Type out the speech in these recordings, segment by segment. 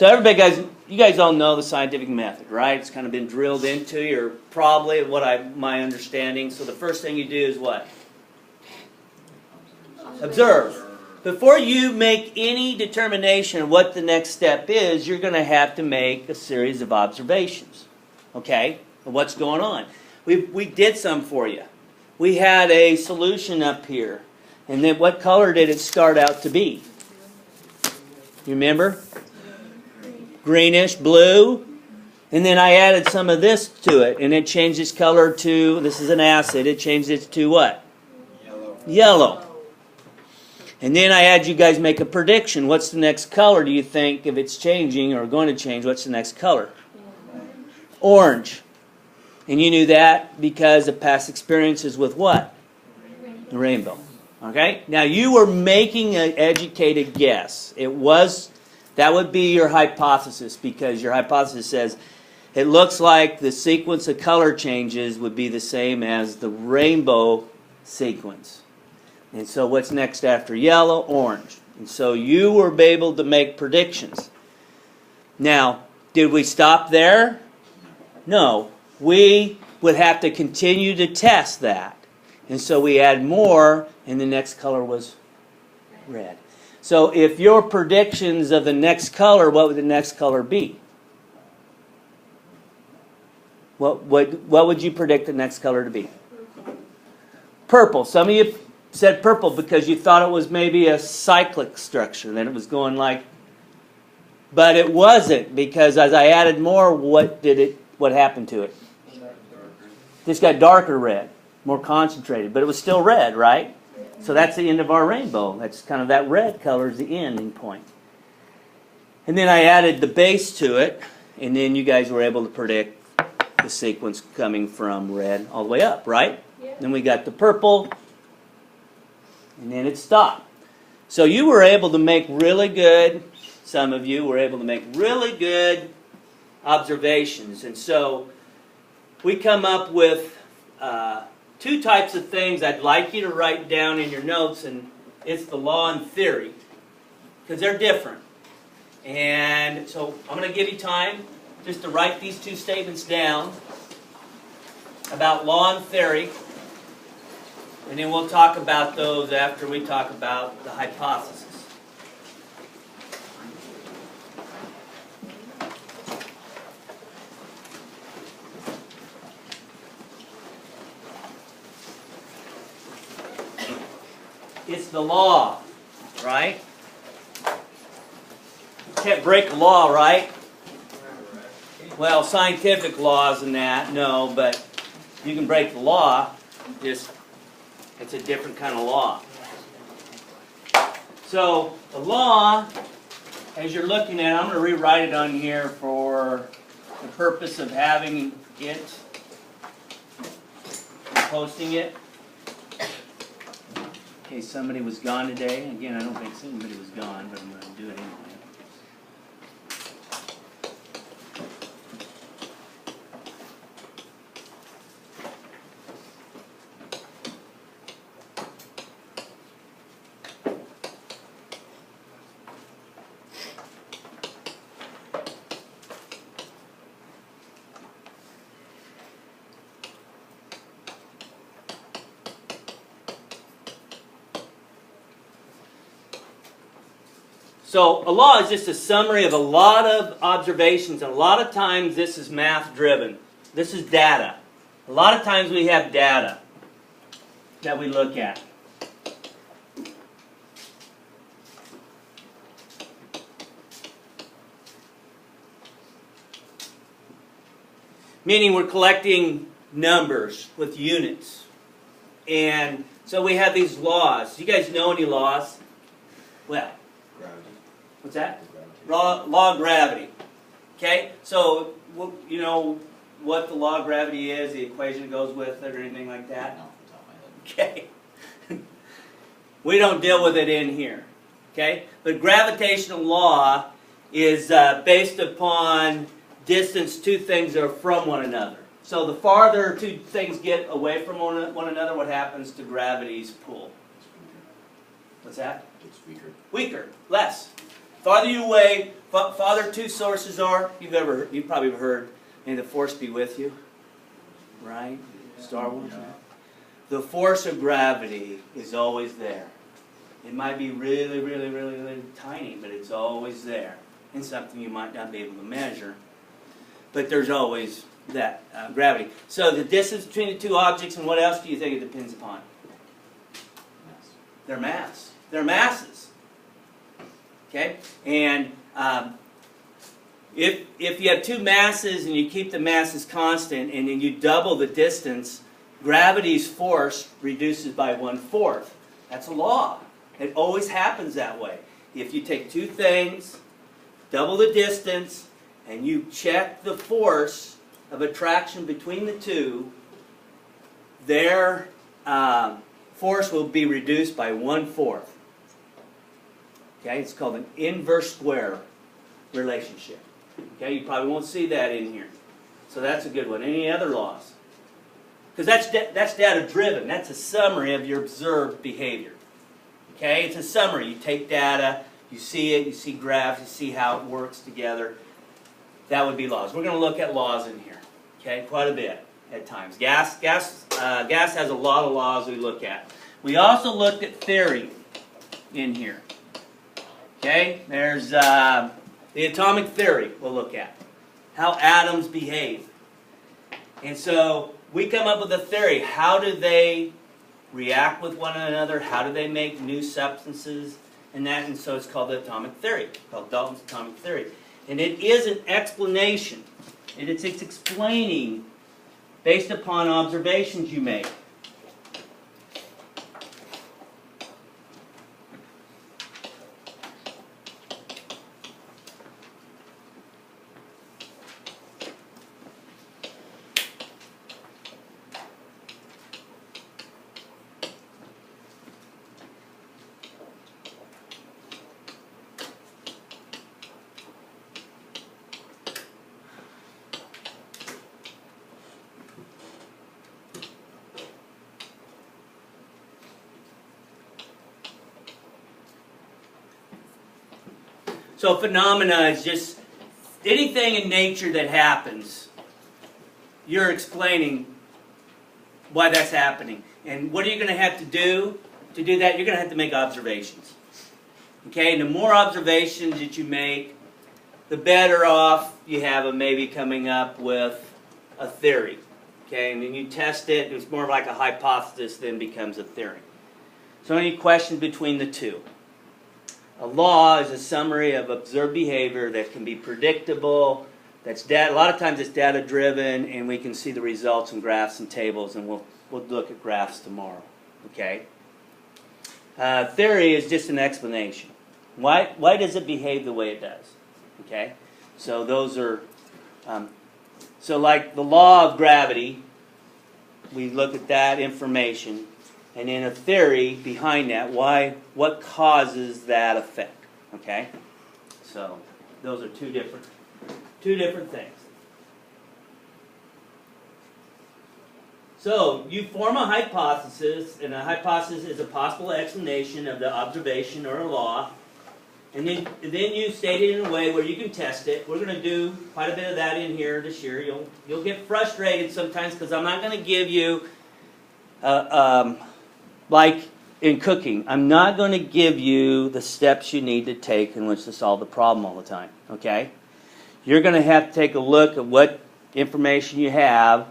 So everybody, guys, you guys all know the scientific method, right? It's kind of been drilled into you, or probably my understanding. So the first thing you do is what? Observe. Before you make any determination of what the next step is, you're going to have to make a series of observations, okay, of what's going on. We did some for you. We had a solution up here, and then what color did it start out to be? You remember? Greenish, blue, and then I added some of this to it, and it changed its color to, this is an acid, it changed it to what? Yellow. And then I had you guys make a prediction. What's the next color, do you think, if it's changing or going to change, what's the next color? Orange. And you knew that because of past experiences with what? The rainbow. Okay? Now you were making an educated guess. That would be your hypothesis, because your hypothesis says it looks like the sequence of color changes would be the same as the rainbow sequence. And so what's next after yellow? Orange. And so you were able to make predictions. Now, did we stop there? No. We would have to continue to test that. And so we add more, and the next color was red. So if your predictions of the next color, what would the next color be? What would you predict the next color to be? Purple. Some of you said purple because you thought it was maybe a cyclic structure, that it was going like, but it wasn't, because as I added more, what happened to it? Just got darker red, more concentrated, but it was still red, right? So that's the end of our rainbow. That's kind of that red color is the ending point. And then I added the base to it, and then you guys were able to predict the sequence coming from red all the way up, right? Yeah. Then we got the purple, and then it stopped. So you were able to make really good, some of you were able to make really good observations. And so we come up with two types of things I'd like you to write down in your notes, and it's the law and theory, because they're different. And so I'm going to give you time just to write these two statements down about law and theory, and then we'll talk about those after we talk about the hypothesis. It's the law, right? You can't break a law, right? Well, scientific laws and that, no, but you can break the law, just it's a different kind of law. So, the law, as you're looking at it, I'm going to rewrite it on here for the purpose of having it, posting it. In case somebody was gone today. Again, I don't think somebody was gone, but I'm going to do it anyway. So a law is just a summary of a lot of observations, and a lot of times this is math driven. This is data. A lot of times we have data that we look at. Meaning we're collecting numbers with units. And so we have these laws. You guys know any laws? Well, what's that? Law of gravity. Okay? So, you know what the law of gravity is, the equation that goes with it, or anything like that? No, off the top of my head. Okay. We don't deal with it in here. Okay? But gravitational law is based upon distance two things are from one another. So the farther two things get away from one another, what happens to gravity's pull? What's that? It's weaker. Weaker. Less. Farther you away Father, two sources are, you've probably heard, may the force be with you, right? Star Wars. Yeah. The force of gravity is always there. It might be really, really, really, really tiny, but it's always there. And something you might not be able to measure. But there's always that gravity. So the distance between the two objects, and what else do you think it depends upon? Their mass. Their masses. Okay? And if you have two masses and you keep the masses constant and then you double the distance, gravity's force reduces by 1/4. That's a law. It always happens that way. If you take two things, double the distance, and you check the force of attraction between the two, their force will be reduced by 1/4. Okay, it's called an inverse square relationship. Okay, you probably won't see that in here. So that's a good one. Any other laws? Because that's data driven. That's a summary of your observed behavior. Okay, it's a summary. You take data, you see it, you see graphs, you see how it works together. That would be laws. We're going to look at laws in here. Okay, quite a bit at times. Gas has a lot of laws we look at. We also looked at theory in here. Okay, there's the atomic theory we'll look at. How atoms behave. And so we come up with a theory. How do they react with one another? How do they make new substances? And so it's called the atomic theory, called Dalton's atomic theory. And it is an explanation. It's explaining based upon observations you make. So phenomena is just anything in nature that happens. You're explaining why that's happening. And what are you going to have to do that? You're going to have to make observations. Okay, and the more observations that you make, the better off you have of maybe coming up with a theory. Okay, and then you test it, it's more like a hypothesis then becomes a theory. So any questions between the two? A law is a summary of observed behavior that can be predictable. That's data. A lot of times it's data driven, and we can see the results in graphs and tables, and we'll look at graphs tomorrow. Okay. Theory is just an explanation. Why does it behave the way it does? Okay. So those are so like the law of gravity. We look at that information. And in a theory behind that, what causes that effect? Okay, so those are two different things. So you form a hypothesis, and a hypothesis is a possible explanation of the observation or a law, and then you state it in a way where you can test it. We're going to do quite a bit of that in here this year. You'll get frustrated sometimes because I'm not going to give you like in cooking, I'm not going to give you the steps you need to take in which to solve the problem all the time, okay? You're going to have to take a look at what information you have,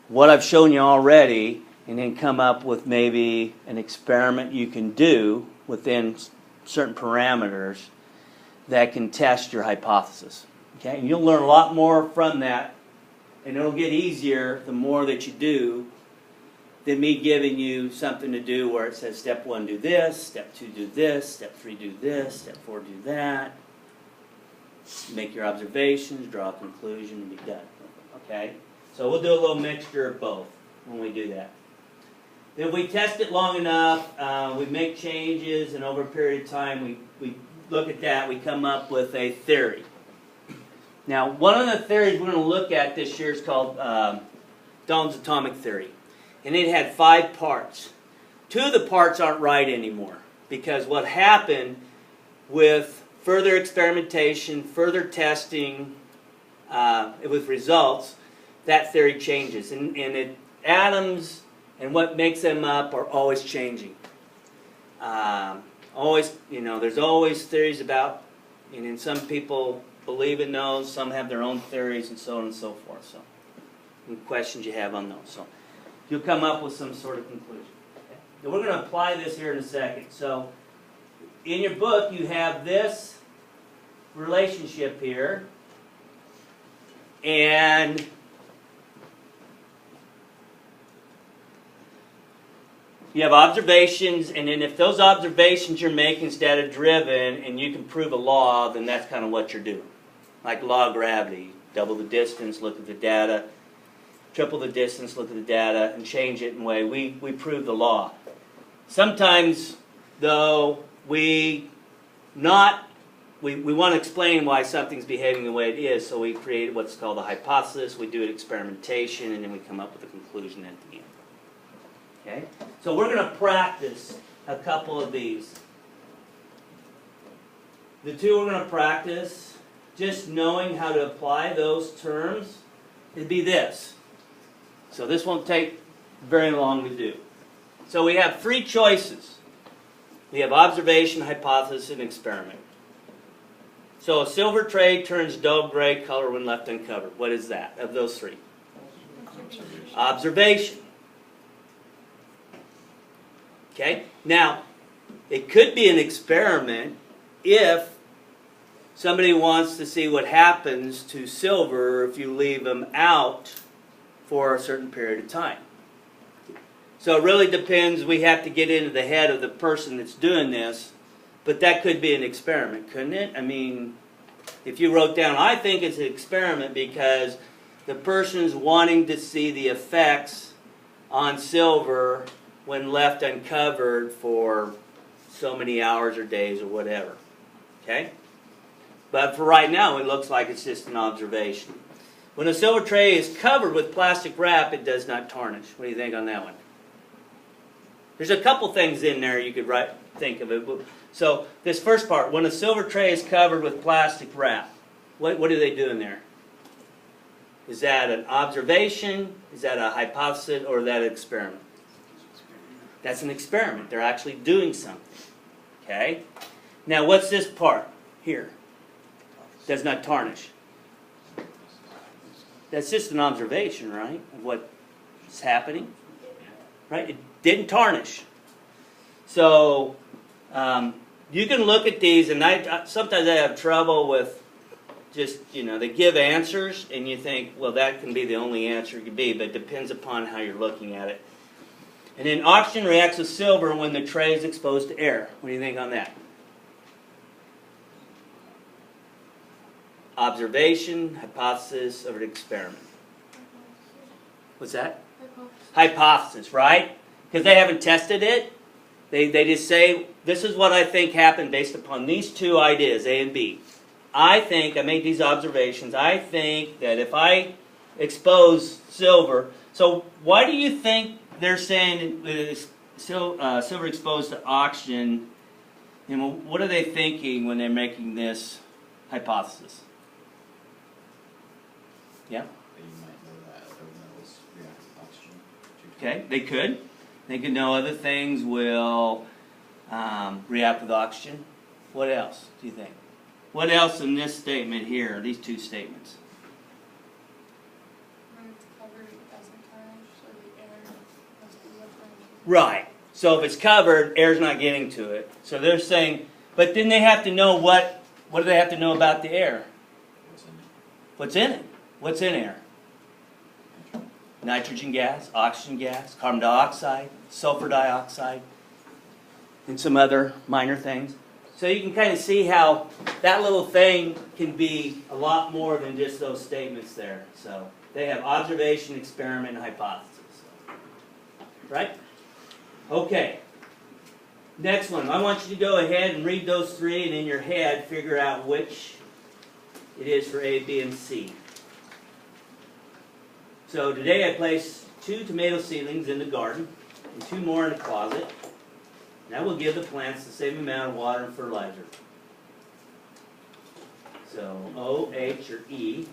what I've shown you already, and then come up with maybe an experiment you can do within certain parameters that can test your hypothesis, okay? And you'll learn a lot more from that, and it'll get easier the more that you do than me giving you something to do where it says step 1 do this, step 2 do this, step 3 do this, step 4 do that. Make your observations, draw a conclusion, and be done. Okay? So we'll do a little mixture of both when we do that. Then we test it long enough, we make changes, and over a period of time we look at that, we come up with a theory. Now, one of the theories we're going to look at this year is called Dalton's atomic theory. And it had 5 parts. 2 of the parts aren't right anymore. Because what happened with further experimentation, further testing with results, that theory changes. And atoms and what makes them up are always changing. Always, there's always theories about, and some people believe in those, some have their own theories, and so on and so forth. So, any questions you have on those? So, you'll come up with some sort of conclusion. Okay? Now we're going to apply this here in a second. So, in your book, you have this relationship here, and you have observations, and then if those observations you're making is data-driven and you can prove a law, then that's kind of what you're doing. Like law of gravity. Double the distance, look at the data. Triple the distance, look at the data, and change it in a way. We prove the law. Sometimes, though, we want to explain why something's behaving the way it is, so we create what's called a hypothesis. We do an experimentation, and then we come up with a conclusion at the end. Okay? So we're going to practice a couple of these. The two we're going to practice, just knowing how to apply those terms, it'd be this. So this won't take very long to do. So we have three choices. We have observation, hypothesis, and experiment. So a silver tray turns dull gray color when left uncovered. What is that of those three? Observation. Okay? Now, it could be an experiment if somebody wants to see what happens to silver if you leave them out for a certain period of time. So it really depends. We have to get into the head of the person that's doing this, but that could be an experiment, couldn't it? I mean, if you wrote down, I think it's an experiment because the person's wanting to see the effects on silver when left uncovered for so many hours or days or whatever. Okay? But for right now, it looks like it's just an observation. When a silver tray is covered with plastic wrap, it does not tarnish. What do you think on that one? There's a couple things in there you could think of it. So this first part, when a silver tray is covered with plastic wrap, what do they do in there? Is that an observation? Is that a hypothesis? Or is that an experiment? That's an experiment. They're actually doing something. Okay? Now what's this part here? Does not tarnish. That's just an observation, right? Of what's happening. Right? It didn't tarnish. So you can look at these, and sometimes I have trouble with just, they give answers, and you think, well, that can be the only answer it could be, but it depends upon how you're looking at it. And then oxygen reacts with silver when the tray is exposed to air. What do you think on that? Observation, hypothesis, or experiment? What's that? Hypothesis, right? Because they haven't tested it. They just say, this is what I think happened based upon these two ideas, A and B. I made these observations. I think that if I expose silver, so why do you think they're saying silver exposed to oxygen? What are they thinking when they're making this hypothesis? Yeah? You might know that other metals react with oxygen. Okay, they could. They could know other things will react with oxygen. What else do you think? What else in this statement here, these two statements? When it's covered, it doesn't tarnish, so the air must be different. Right. So if it's covered, air's not getting to it. So they're saying, but then they have to know what do they have to know about the air? What's in it? What's in it? What's in air? Nitrogen gas, oxygen gas, carbon dioxide, sulfur dioxide, and some other minor things. So you can kind of see how that little thing can be a lot more than just those statements there. So they have observation, experiment, and hypothesis. Right? Okay. Next one. I want you to go ahead and read those three, and in your head figure out which it is for A, B, and C. So today I placed 2 tomato seedlings in the garden and 2 more in the closet. That will give the plants the same amount of water and fertilizer. So O, H, or E.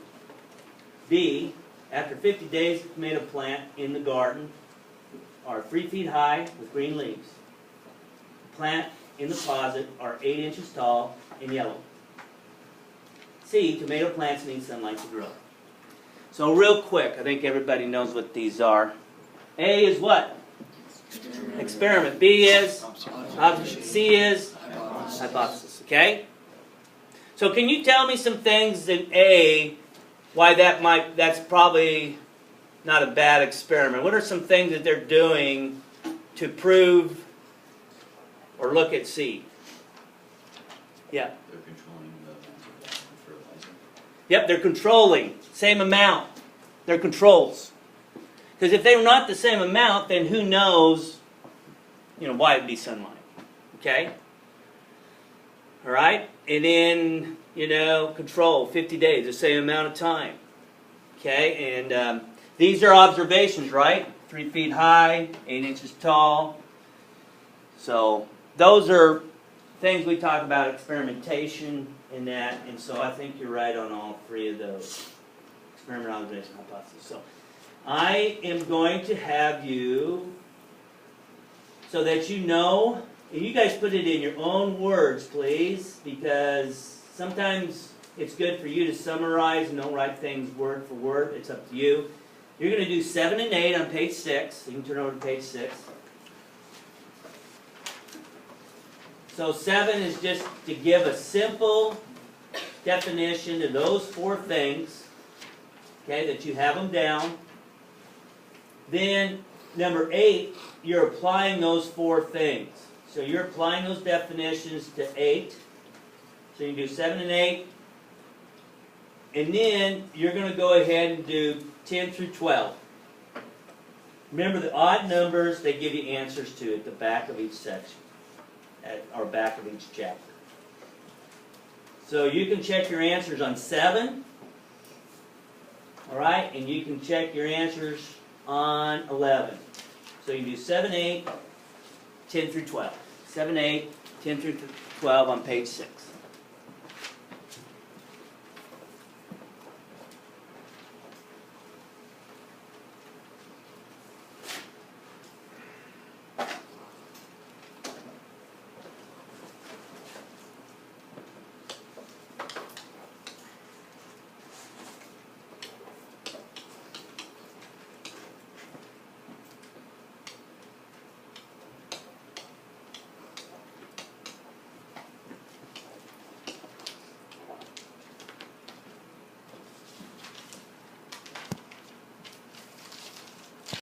B, after 50 days, the tomato plant in the garden are 3 feet high with green leaves. The plant in the closet are 8 inches tall and yellow. C, tomato plants need sunlight to grow. So real quick, I think everybody knows what these are. A is what? Experiment. B is observation. C is hypothesis. Okay? So can you tell me some things in A, why that's probably not a bad experiment? What are some things that they're doing to prove or look at C? Yeah. They're controlling the amount of fertilizer. Yep, they're controlling. Same amount. They're controls. Because if they're not the same amount, then who knows, why it'd be sunlight. Okay? All right? And then, control, 50 days, the same amount of time. Okay? And these are observations, right? 3 feet high, 8 inches tall. So those are things we talk about, experimentation and that. And so I think you're right on all 3 of those. Experiment, observation, hypothesis. So I am going to have you, so that you know, and you guys put it in your own words, please, because sometimes it's good for you to summarize and don't write things word for word. It's up to you. You're going to do 7 and 8 on page 6. You can turn over to page 6. So 7 is just to give a simple definition of those 4 things, okay, that you have them down. Then, number 8, you're applying those 4 things. So you're applying those definitions to 8. So you can do 7 and 8. And then you're going to go ahead and do 10 through 12. Remember the odd numbers, they give you answers to at the back of each section, or back of each chapter. So you can check your answers on 7. All right, and you can check your answers on 11. So you do 7, 8, 10 through 12. 7, 8, 10 through 12 on page 6.